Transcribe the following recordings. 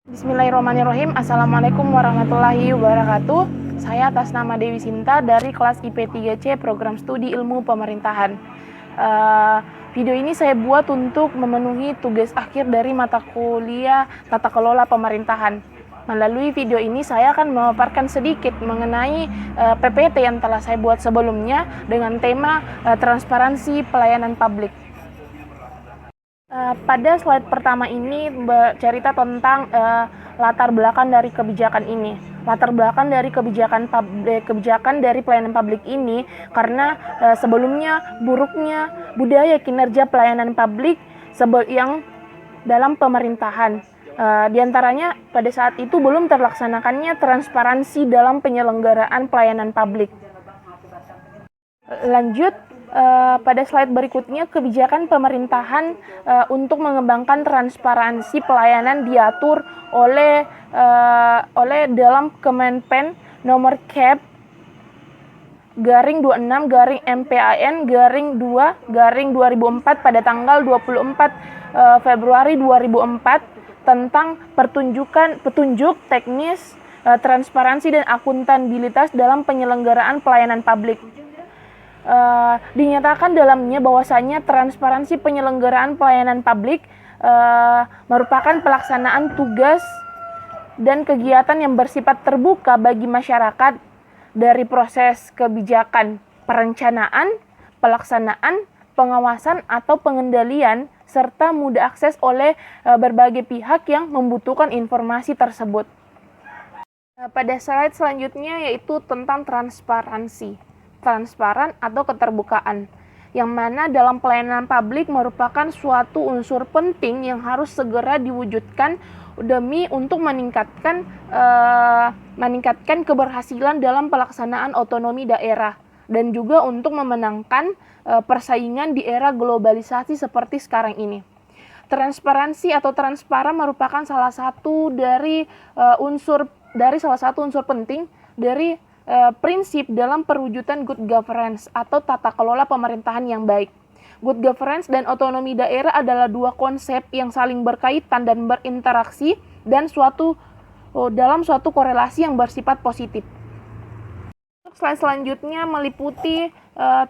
Bismillahirrahmanirrahim. Assalamualaikum warahmatullahi wabarakatuh. Saya atas nama Dewi Sinta dari kelas IP3C Program Studi Ilmu Pemerintahan. Video ini saya buat untuk memenuhi tugas akhir dari mata kuliah Tata Kelola Pemerintahan. Melalui video ini saya akan memaparkan sedikit mengenai PPT yang telah saya buat sebelumnya dengan tema transparansi pelayanan publik. Pada slide pertama ini bercerita tentang latar belakang dari kebijakan ini. Latar belakang dari kebijakan dari pelayanan publik ini karena sebelumnya buruknya budaya kinerja pelayanan publik yang dalam pemerintahan. Di antaranya pada saat itu belum terlaksanakannya transparansi dalam penyelenggaraan pelayanan publik. Lanjut, pada slide berikutnya, kebijakan pemerintahan untuk mengembangkan transparansi pelayanan diatur oleh dalam Kemenpen nomor Cap /26/MPAN/2/2004 pada tanggal 24 Februari 2004 tentang petunjuk teknis, transparansi dan akuntabilitas dalam penyelenggaraan pelayanan publik. Dinyatakan dalamnya bahwasanya transparansi penyelenggaraan pelayanan publik merupakan pelaksanaan tugas dan kegiatan yang bersifat terbuka bagi masyarakat dari proses kebijakan, perencanaan, pelaksanaan, pengawasan atau pengendalian serta mudah akses oleh berbagai pihak yang membutuhkan informasi tersebut. Pada slide selanjutnya yaitu tentang transparansi. Transparan atau keterbukaan, yang mana dalam pelayanan publik merupakan suatu unsur penting yang harus segera diwujudkan demi untuk meningkatkan keberhasilan dalam pelaksanaan otonomi daerah dan juga untuk memenangkan persaingan di era globalisasi seperti sekarang ini. Transparansi atau transparan merupakan salah satu unsur penting dari prinsip dalam perwujudan good governance atau tata kelola pemerintahan yang baik. Good governance dan otonomi daerah adalah dua konsep yang saling berkaitan dan berinteraksi dan dalam suatu korelasi yang bersifat positif. Slide selanjutnya meliputi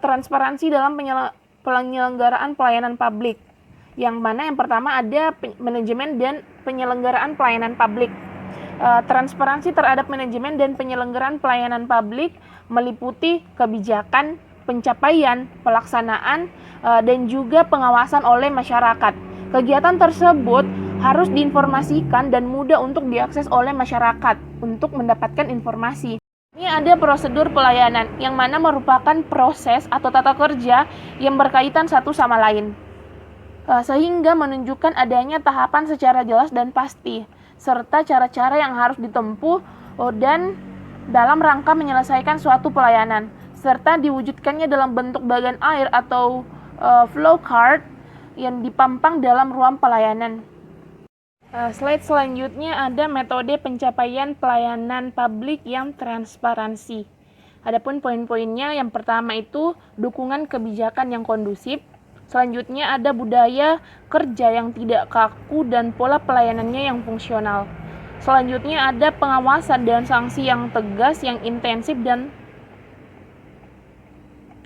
transparansi dalam penyelenggaraan pelayanan publik, yang mana yang pertama ada manajemen dan penyelenggaraan pelayanan publik. Transparansi terhadap manajemen dan penyelenggaraan pelayanan publik meliputi kebijakan, pencapaian, pelaksanaan, dan juga pengawasan oleh masyarakat. Kegiatan tersebut harus diinformasikan dan mudah untuk diakses oleh masyarakat untuk mendapatkan informasi. Ini ada prosedur pelayanan yang mana merupakan proses atau tata kerja yang berkaitan satu sama lain, sehingga menunjukkan adanya tahapan secara jelas dan pasti, serta cara-cara yang harus ditempuh dan dalam rangka menyelesaikan suatu pelayanan, serta diwujudkannya dalam bentuk bagan air atau flow chart yang dipampang dalam ruang pelayanan. Slide selanjutnya ada metode pencapaian pelayanan publik yang transparansi. Adapun poin-poinnya, yang pertama itu dukungan kebijakan yang kondusif. Selanjutnya ada budaya kerja yang tidak kaku dan pola pelayanannya yang fungsional. Selanjutnya ada pengawasan dan sanksi yang tegas, yang intensif, dan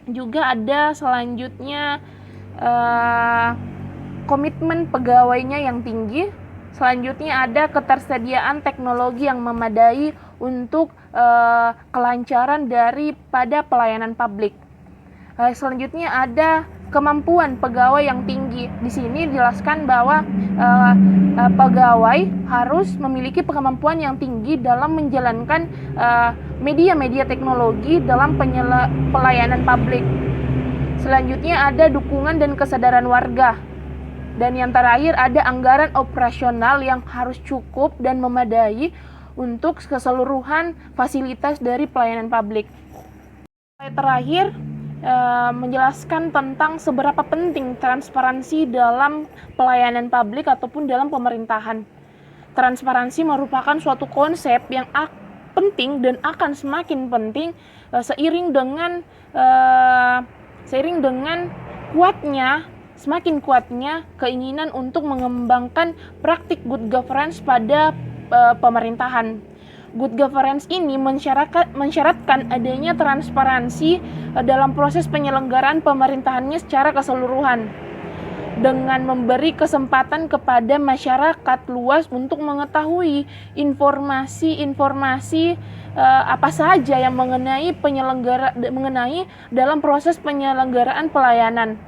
juga ada selanjutnya komitmen pegawainya yang tinggi. Selanjutnya ada ketersediaan teknologi yang memadai untuk kelancaran daripada pelayanan publik. Selanjutnya ada kemampuan pegawai yang tinggi. Di sini dijelaskan bahwa pegawai harus memiliki kemampuan yang tinggi dalam menjalankan media-media teknologi dalam pelayanan publik. Selanjutnya ada dukungan dan kesadaran warga. Dan yang terakhir ada anggaran operasional yang harus cukup dan memadai untuk keseluruhan fasilitas dari pelayanan publik. Terakhir, menjelaskan tentang seberapa penting transparansi dalam pelayanan publik ataupun dalam pemerintahan. Transparansi merupakan suatu konsep yang penting dan akan semakin penting seiring dengan semakin kuatnya keinginan untuk mengembangkan praktik good governance pada pemerintahan. Good governance ini mensyaratkan adanya transparansi dalam proses penyelenggaraan pemerintahannya secara keseluruhan, dengan memberi kesempatan kepada masyarakat luas untuk mengetahui informasi-informasi apa saja yang mengenai dalam proses penyelenggaraan pelayanan.